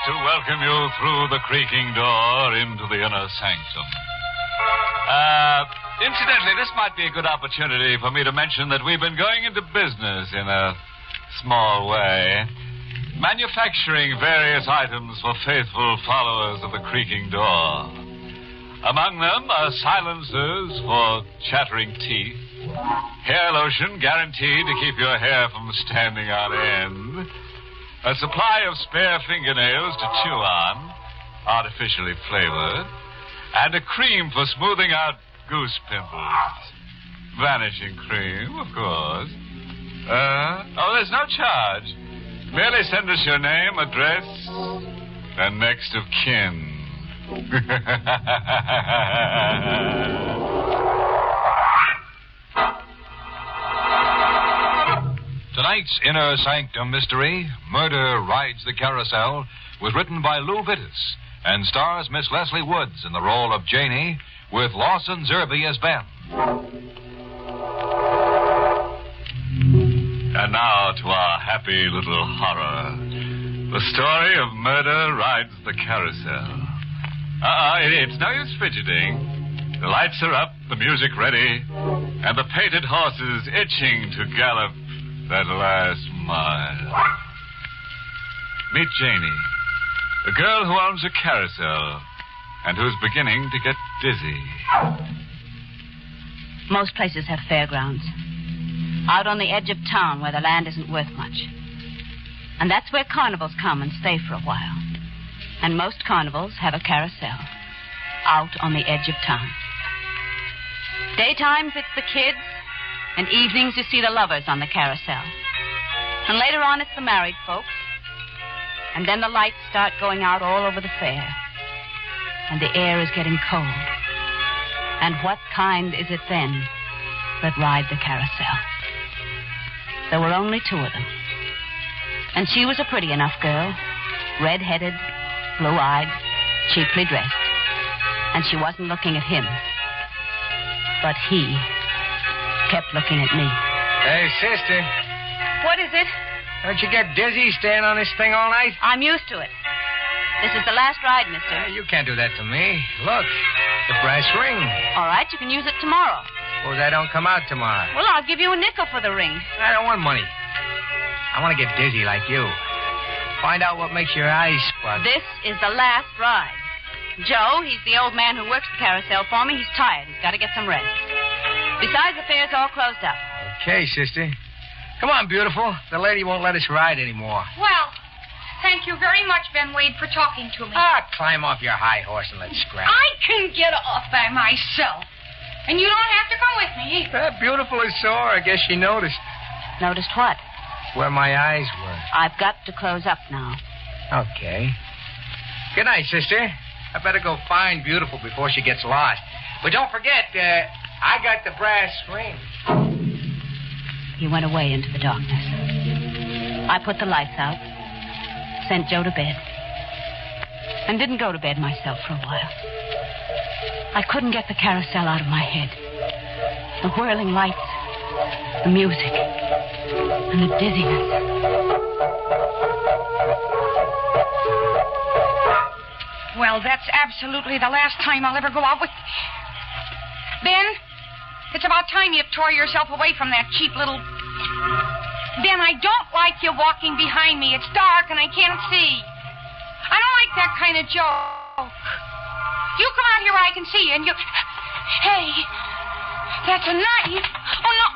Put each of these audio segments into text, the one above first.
to welcome you through the creaking door into the inner sanctum. Incidentally, this might be a good opportunity for me to mention that we've been going into business in a small way, manufacturing various items for faithful followers of the creaking door. Among them are silencers for chattering teeth, hair lotion guaranteed to keep your hair from standing on end, a supply of spare fingernails to chew on, artificially flavored, and a cream for smoothing out goose pimples. Vanishing cream, of course. There's no charge. Merely send us your name, address, and next of kin. Tonight's Inner Sanctum mystery, Murder Rides the Carousel, was written by Lou Vittis and stars Miss Leslie Woods in the role of Janie, with Lawson Zerbe as Ben. And now to our happy little horror. The story of Murder Rides the Carousel. It's no use fidgeting. The lights are up, the music ready, and the painted horses itching to gallop that last mile. Meet Janie, the girl who owns a carousel and who's beginning to get dizzy. Most places have fairgrounds. Out on the edge of town where the land isn't worth much. And that's where carnivals come and stay for a while. And most carnivals have a carousel out on the edge of town. Daytimes, it's the kids, and evenings you see the lovers on the carousel. And later on, it's the married folks. And then the lights start going out all over the fair. And the air is getting cold. And what kind is it then that ride the carousel? There were only two of them. And she was a pretty enough girl, red-headed, blue-eyed, cheaply dressed. And she wasn't looking at him. But he kept looking at me. Hey, sister. What is it? Don't you get dizzy staying on this thing all night? I'm used to it. This is the last ride, mister. You can't do that to me. Look, the brass ring. All right, you can use it tomorrow. Suppose I don't come out tomorrow. Well, I'll give you a nickel for the ring. I don't want money. I want to get dizzy like you. Find out what makes your eyes spark. This is the last ride. Joe, he's the old man who works the carousel for me. He's tired. He's got to get some rest. Besides, the fair's all closed up. Okay, sister. Come on, beautiful. The lady won't let us ride anymore. Well, thank you very much, Ben Wade, for talking to me. Climb off your high horse and let's scrap. I can get off by myself. And you don't have to come with me. That beautiful is sore. I guess she noticed. Noticed what? Where my eyes were. I've got to close up now. Okay. Good night, sister. I better go find Beautiful before she gets lost. But don't forget, I got the brass ring. He went away into the darkness. I put the lights out, sent Joe to bed, and didn't go to bed myself for a while. I couldn't get the carousel out of my head. The whirling lights, the music, and the dizziness. Well, that's absolutely the last time I'll ever go out with... Ben, it's about time you tore yourself away from that cheap little... Ben, I don't like you walking behind me. It's dark and I can't see. I don't like that kind of joke. You come out here where I can see you and you... Hey, that's a knife. Oh, no.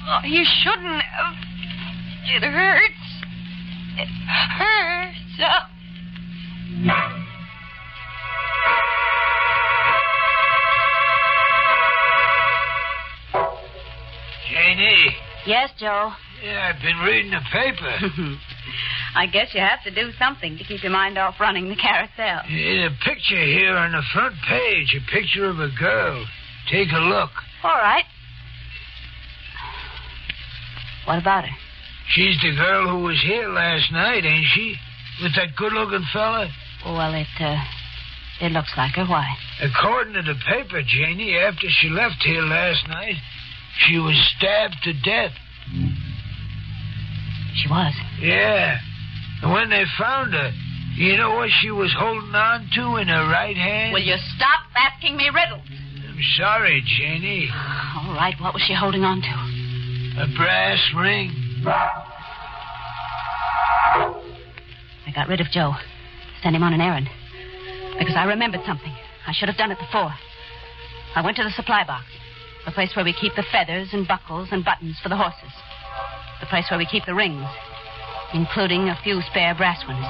No. You shouldn't have. It hurts. It hurts. Janie. Yes, Joe? Yeah, I've been reading the paper. I guess you have to do something to keep your mind off running the carousel. In a picture here on the front page, a picture of a girl. Take a look. All right. What about her? She's the girl who was here last night, ain't she? With that good-looking fella? Well, it looks like her. Why? According to the paper, Janie, after she left here last night, she was stabbed to death. She was. Yeah. And when they found her, you know what she was holding on to in her right hand? Will you stop asking me riddles? I'm sorry, Janie. All right, what was she holding on to? A brass ring. I got rid of Joe. Sent him on an errand. Because I remembered something. I should have done it before. I went to the supply box. The place where we keep the feathers and buckles and buttons for the horses. The place where we keep the rings, including a few spare brass ones.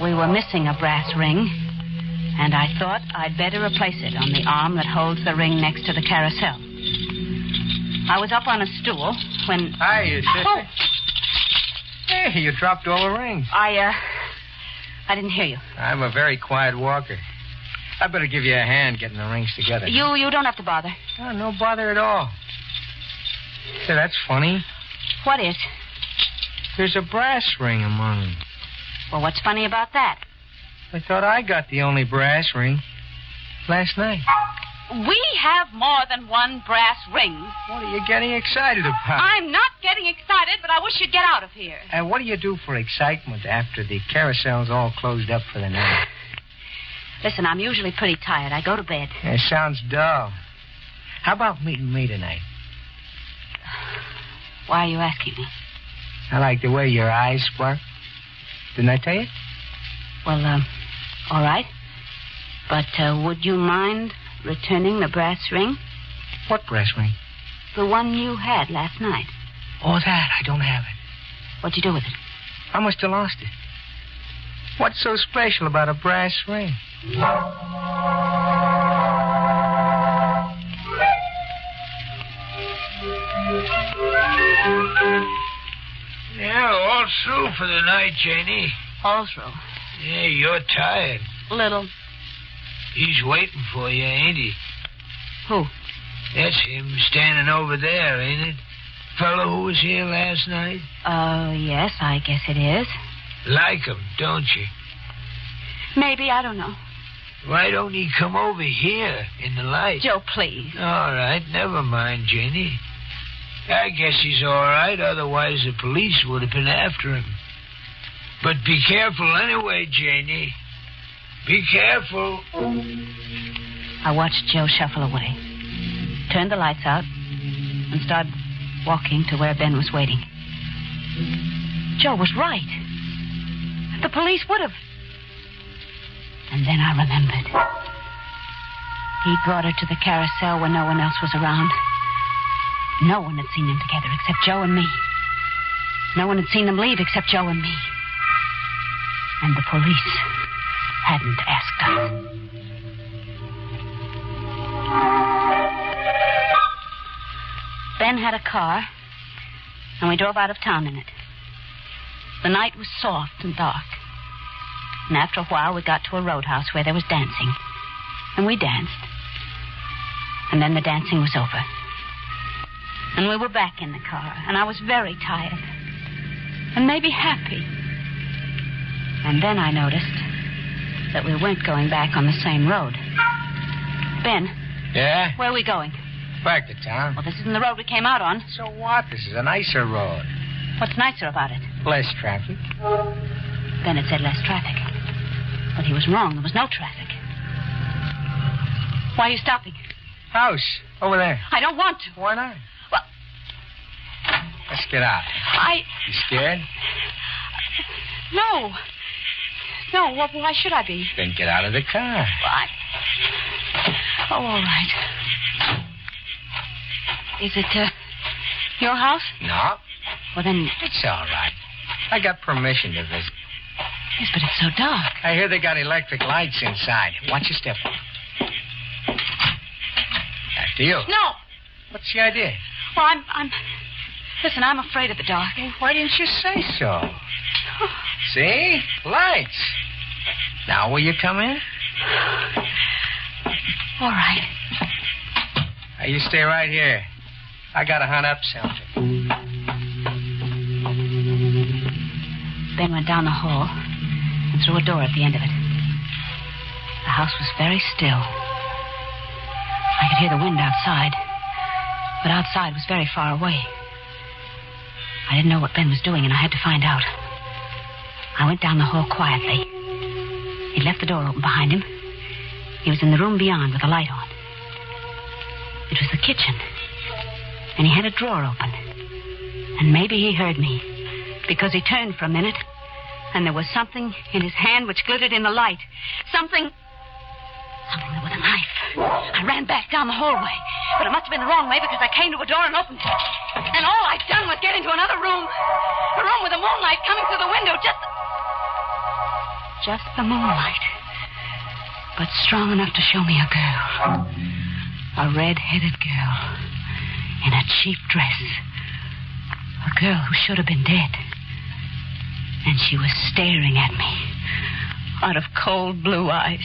We were missing a brass ring, and I thought I'd better replace it on the arm that holds the ring next to the carousel. I was up on a stool when... Hiya, sister. Oh. Hey, you dropped all the rings. I didn't hear you. I'm a very quiet walker. I better give you a hand getting the rings together. You don't have to bother. Oh, no bother at all. Say, that's funny. What is? There's a brass ring among them. Well, what's funny about that? I thought I got the only brass ring last night. We have more than one brass ring. What are you getting excited about? I'm not getting excited, but I wish you'd get out of here. And what do you do for excitement after the carousel's all closed up for the night? Listen, I'm usually pretty tired. I go to bed. It sounds dull. How about meeting me tonight? Why are you asking me? I like the way your eyes spark. Didn't I tell you? Well, all right. But would you mind returning the brass ring? What brass ring? The one you had last night. Oh, that. I don't have it. What'd you do with it? I must have lost it. What's so special about a brass ring? Yeah, all through for the night, Janie. All through. Yeah, you're tired. Little. He's waiting for you, ain't he? Who? That's him standing over there, ain't it? Fellow who was here last night? Yes, I guess it is. Like him, don't you? Maybe, I don't know. Why don't he come over here in the light? Joe, please. All right, never mind, Janie. I guess he's all right, otherwise the police would have been after him. But be careful anyway, Janie. Be careful. I watched Joe shuffle away, turned the lights out, and started walking to where Ben was waiting. Joe was right. The police would have. And then I remembered. He brought her to the carousel when no one else was around. No one had seen them together except Joe and me. No one had seen them leave except Joe and me. And the police hadn't asked us. Ben had a car, and we drove out of town in it. The night was soft and dark. And after a while, we got to a roadhouse where there was dancing. And we danced. And then the dancing was over. And we were back in the car, and I was very tired. And maybe happy. And then I noticed that we weren't going back on the same road. Ben. Yeah? Where are we going? Back to town. Well, this isn't the road we came out on. So what? This is a nicer road. What's nicer about it? Less traffic. Ben had said less traffic. But he was wrong. There was no traffic. Why are you stopping? House. Over there. I don't want to. Why not? Well, let's get out. You scared? No. No, well, why should I be? Then get out of the car. Oh, all right. Is it, your house? No. Well, then... It's all right. I got permission to visit. Yes, but it's so dark. I hear they got electric lights inside. Watch your step. After you. No. What's the idea? Well, I'm... Listen, I'm afraid of the dark. Well, why didn't you say so? See? Lights. Now will you come in? All right. Now, you stay right here. I gotta hunt up something. Ben went down the hall and through a door at the end of it. The house was very still. I could hear the wind outside, but outside was very far away. I didn't know what Ben was doing, and I had to find out. I went down the hall quietly. He'd left the door open behind him. He was in the room beyond with the light on. It was the kitchen. And he had a drawer open. And maybe he heard me, because he turned for a minute, and there was something in his hand which glittered in the light. Something that was a knife. I ran back down the hallway, but it must have been the wrong way because I came to a door and opened it. And all I'd done was get into another room. A room with the moonlight coming through the window. Just the moonlight. But strong enough to show me a girl. A red-headed girl. In a cheap dress. A girl who should have been dead. And she was staring at me. Out of cold blue eyes.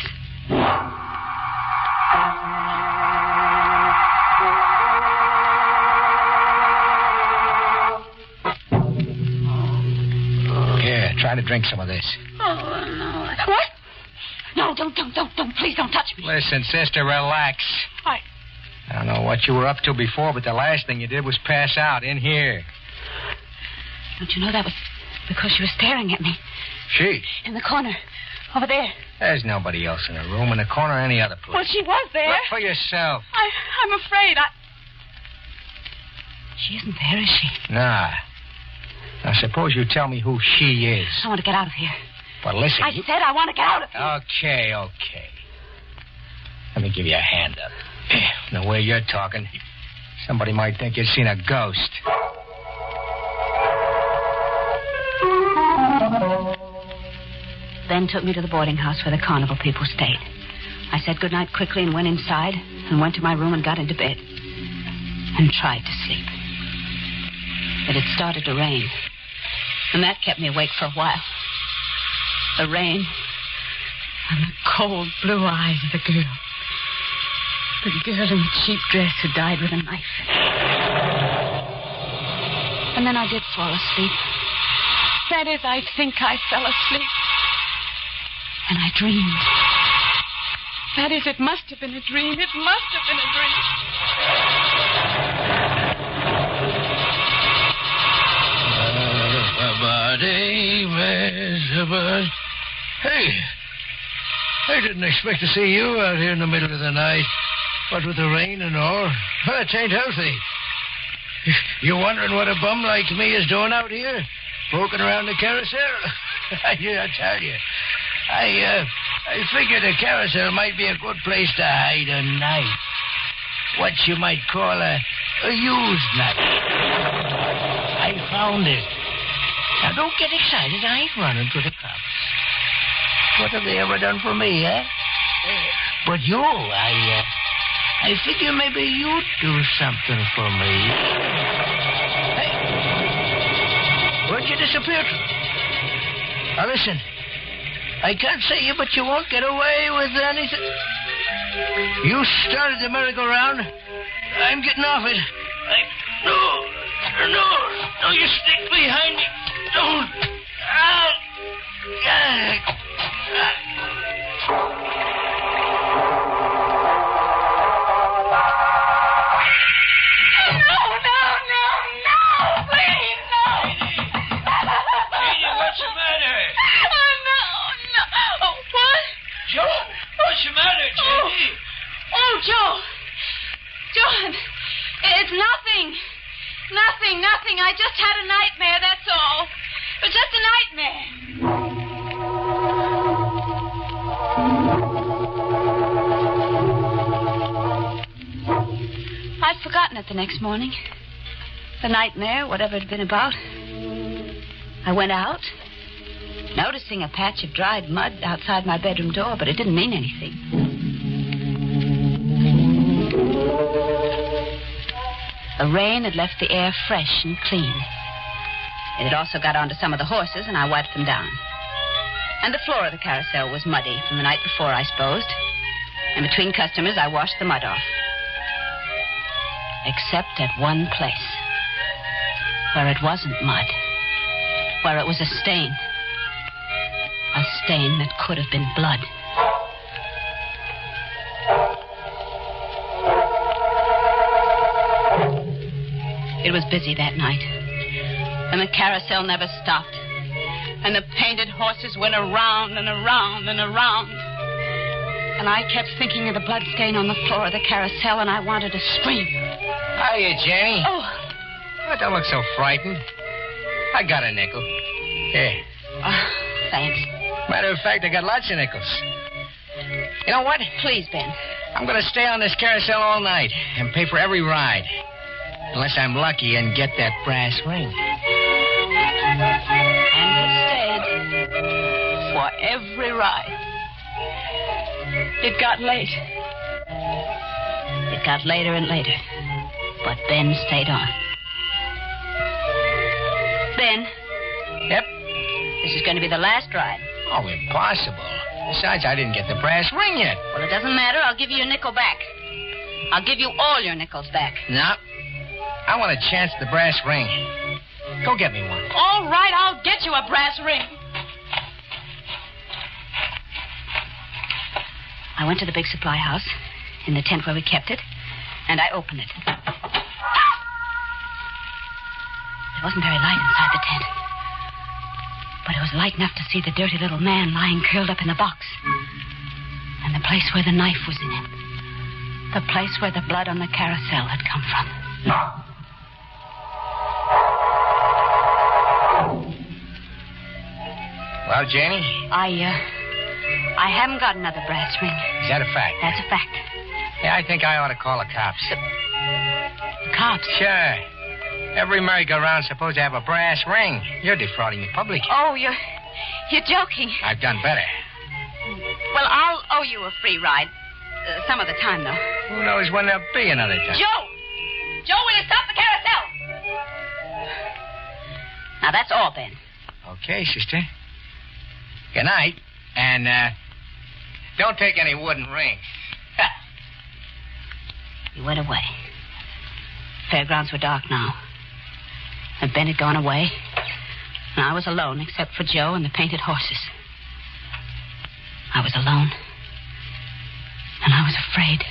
Here, try to drink some of this. Oh, no. What? No, don't. Please don't touch me. Listen, sister, relax. I don't know what you were up to before, but the last thing you did was pass out in here. Don't you know that was because she was staring at me? She? In the corner. Over there. There's nobody else in the room, in the corner, or any other place. Well, she was there. Look for yourself. I'm afraid. She isn't there, is she? Nah. Now, suppose you tell me who she is. I want to get out of here. But listen, I said I want to get out of here. Okay. Let me give you a hand up. The way you're talking, somebody might think you've seen a ghost. Ben took me to the boarding house where the carnival people stayed. I said goodnight quickly and went inside and went to my room and got into bed and tried to sleep. It had started to rain, and that kept me awake for a while. The rain and the cold blue eyes of the girl. The girl in the cheap dress who died with a knife. And then I did fall asleep. That is, I think I fell asleep. And I dreamed. That is, it must have been a dream. It must have been a dream. Hey, I didn't expect to see you out here in the middle of the night. What with the rain and all. It ain't healthy. You wondering what a bum like me is doing out here? Poking around the carousel? I tell you. I figured the carousel might be a good place to hide a knife. What you might call a used knife. I found it. Now, don't get excited. I ain't running to the cops. What have they ever done for me, eh? But you, I figure maybe you'd do something for me. Hey, where'd you disappear to? Now, listen. I can't say you, but you won't get away with anything. You started the merry-go-round. I'm getting off it. No, you stick behind me. Don't. No, please, no. Janie, what's the matter? No. What? Joe, what's the matter, Janie? Oh, Joe. John, it's nothing. Nothing. I just had a nightmare, that's all. It was just a nightmare. I'd forgotten it the next morning. The nightmare, whatever it had been about. I went out, noticing a patch of dried mud outside my bedroom door, but it didn't mean anything. The rain had left the air fresh and clean. It had also got onto some of the horses, and I wiped them down. And the floor of the carousel was muddy from the night before, I supposed. And between customers, I washed the mud off. Except at one place. Where it wasn't mud. Where it was a stain. A stain that could have been blood. It was busy that night. And the carousel never stopped. And the painted horses went around and around and around. And I kept thinking of the blood stain on the floor of the carousel, and I wanted to scream. Hiya, Jenny. Oh. Oh, don't look so frightened. I got a nickel. Here. Oh, thanks. Matter of fact, I got lots of nickels. You know what? Please, Ben. I'm going to stay on this carousel all night and pay for every ride. Unless I'm lucky and get that brass ring. And he stayed for every ride. It got late. It got later and later. But Ben stayed on. Ben. Yep. This is going to be the last ride. Oh, impossible. Besides, I didn't get the brass ring yet. Well, it doesn't matter. I'll give you your nickel back. I'll give you all your nickels back. No. I want a chance at the brass ring. Go get me one. All right, I'll get you a brass ring. I went to the big supply house in the tent where we kept it, and I opened it. It wasn't very light inside the tent, but it was light enough to see the dirty little man lying curled up in the box, and the place where the knife was in it, the place where the blood on the carousel had come from. Well, Janie? I haven't got another brass ring. Is that a fact? That's a fact. Yeah, I think I ought to call the cops. The cops? Sure. Every merry-go-round's supposed to have a brass ring. You're defrauding the public. Oh, you're joking. I've done better. Well, I'll owe you a free ride. Some of the time, though. Who knows when there'll be another time? Joe! Joe, will you stop the carousel? Now, that's all, Ben. Okay, sister. Good night. And, don't take any wooden rings. He went away. Fairgrounds were dark now. And Ben had gone away. And I was alone, except for Joe and the painted horses. I was alone. And I was afraid.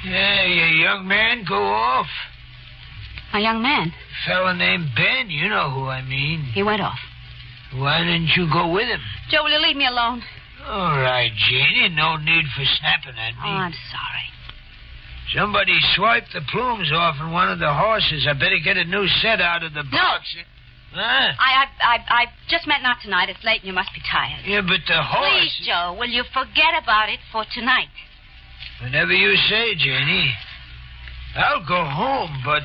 Yeah, you young man, go off. A young man? Fella named Ben, you know who I mean. He went off. Why didn't you go with him? Joe, will you leave me alone? All right, Janie, no need for snapping at me. Oh, I'm sorry. Somebody swiped the plumes off in one of the horses. I better get a new set out of the box. No. Huh? I just meant not tonight. It's late and you must be tired. Yeah, but the horse... Please, Joe, will you forget about it for tonight? Whatever you say, Janie. I'll go home, but...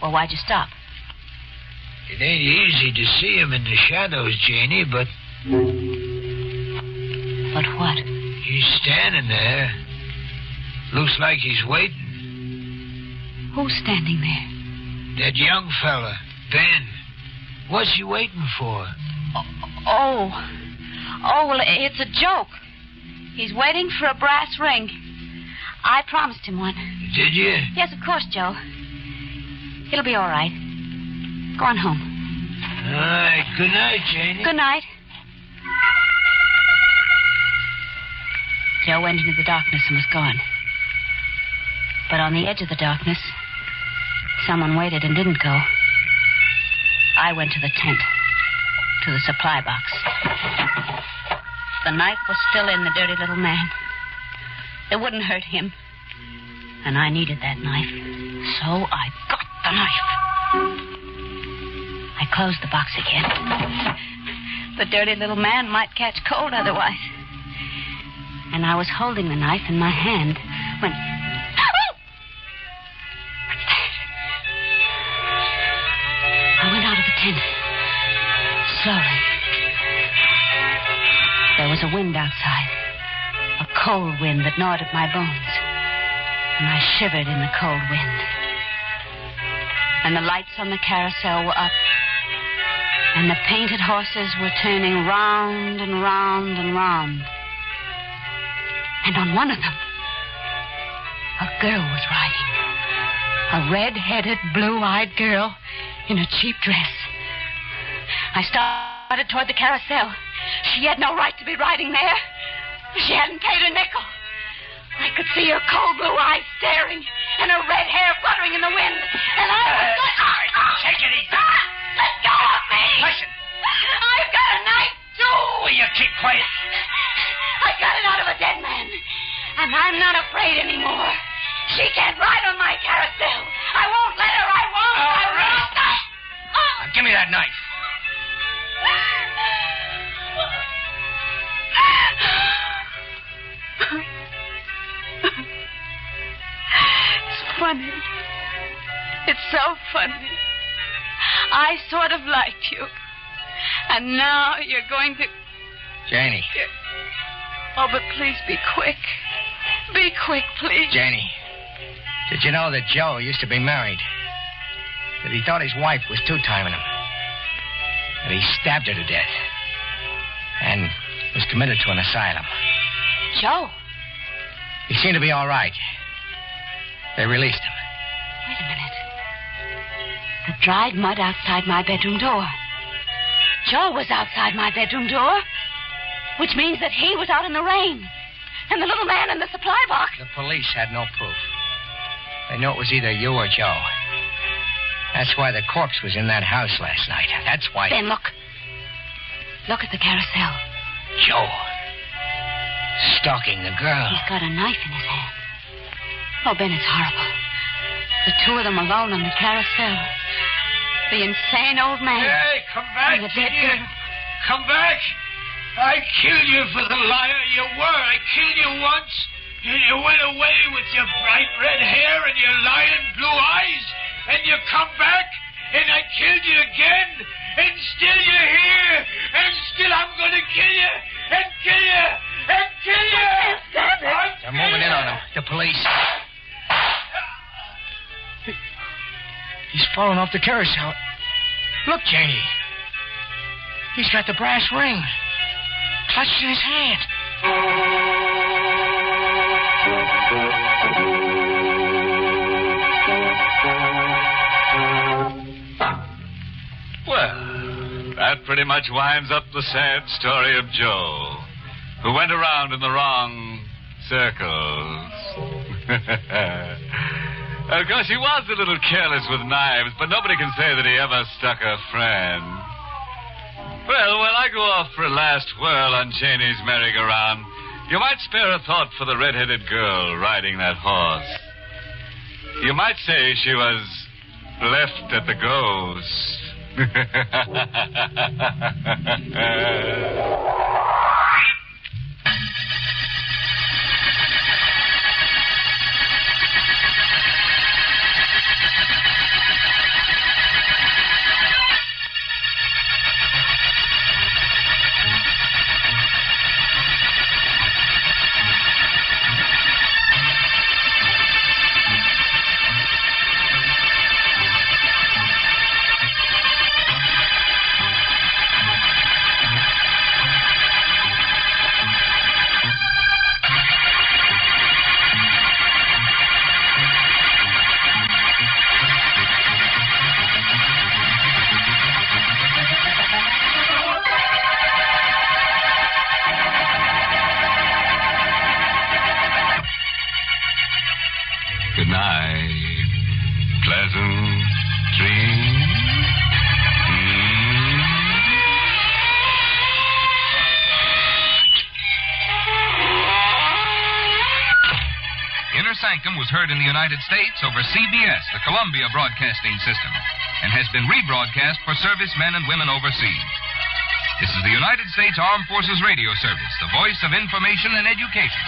Well, why'd you stop? It ain't easy to see him in the shadows, Janie, but... But what? He's standing there. Looks like he's waiting. Who's standing there? That young fella, Ben. What's he waiting for? Oh, well, it's a joke. He's waiting for a brass ring. I promised him one. Did you? Yes, of course, Joe. It'll be all right. Go on home. All right. Good night, Janie. Good night. Joe went into the darkness and was gone. But on the edge of the darkness, someone waited and didn't go. I went to the tent, to the supply box. The knife was still in the dirty little man. It wouldn't hurt him. And I needed that knife. So I got the knife. I closed the box again. The dirty little man might catch cold otherwise. And I was holding the knife in my hand when... What's that? I went out of the tent. Slowly. There was a wind outside. A cold wind that gnawed at my bones. And I shivered in the cold wind. And the lights on the carousel were up. And the painted horses were turning round and round and round. And on one of them, a girl was riding. A red-headed, blue-eyed girl in a cheap dress. I started toward the carousel. She had no right to be riding there. She hadn't paid a nickel. I could see her cold blue eyes staring and her red hair fluttering in the wind. And I was... Take it easy. Let go of me! Listen. I've got a knife, too! Will you keep quiet? I got it out of a dead man. And I'm not afraid anymore. She can't ride on my carousel. I won't let her. I won't. All I right. won't. Now, give me that knife. It's funny. It's so funny. I sort of liked you. And now you're going to... Janie. Oh, but please be quick. Be quick, please. Janie, did you know that Joe used to be married? That he thought his wife was two-timing him? That he stabbed her to death? And was committed to an asylum? Joe. He seemed to be all right. They released him. Wait a minute. The dried mud outside my bedroom door. Joe was outside my bedroom door, which means that he was out in the rain. And the little man in the supply box. The police had no proof. They knew it was either you or Joe. That's why the corpse was in that house last night. That's why... Ben, look. Look at the carousel. Joe. Stalking the girl. He's got a knife in his hand. Oh, Ben, it's horrible. The two of them alone on the carousel. The insane old man. Hey, come back, And the dead Junior. girl. Come back. I killed you for the liar you were. I killed you once, and you went away with your bright red hair and your lion blue eyes, and you come back, and I killed you again, and still you're here, and still I'm going to kill you, and kill you, and kill you. They're moving in on him. The police. He's falling off the carousel. Look, Janie. He's got the brass ring clutched in his hand. Well, that pretty much winds up the sad story of Joe, who went around in the wrong circles. Of course, he was a little careless with knives, but nobody can say that he ever stuck a friend. Well, while I go off for a last whirl on Janie's merry-go-round, you might spare a thought for the red-headed girl riding that horse. You might say she was left at the ghost. Good night. Pleasant dreams. Inner Sanctum was heard in the United States over CBS, the Columbia Broadcasting System, and has been rebroadcast for servicemen and women overseas. This is the United States Armed Forces Radio Service, the voice of information and education.